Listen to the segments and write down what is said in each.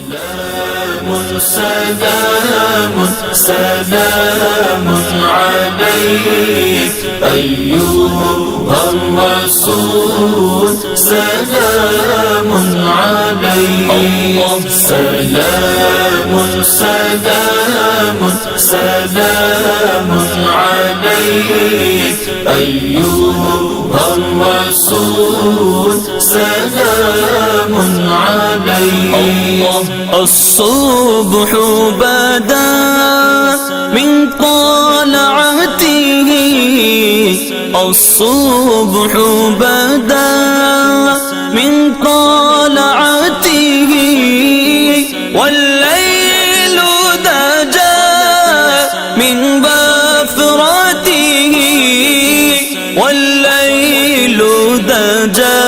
سلام سلام سلام عليك أيها الرسول سلام عليك سلام سلام سلام عليك أيها الرسول سلام عليك الصبح بدا من طلعته الصبح بدا من طلعته والليل دجى من بفرته والليل دجى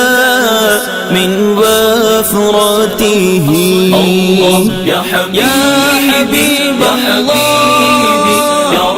من بفرته الله يا حبيب الله يا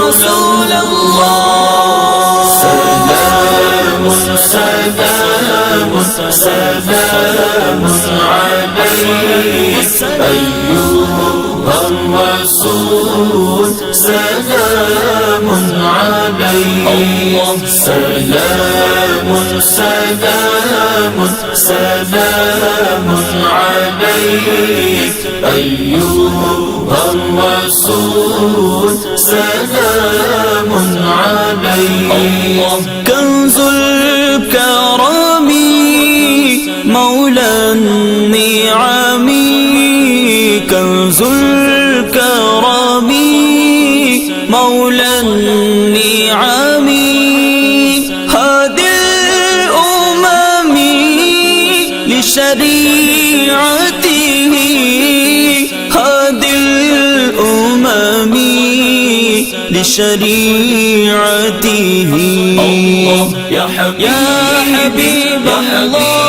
رسول الله سلام سلام سلام عليك أيها الرسول سلام عليك سلام سلام سلام عليك أيها الرسول سلام عليك كنز الكرم مولى النعم كنز الكرم مولى النعم هادي الأمم لشريعته هادي الأمم لشريعته الله يا حبيب الله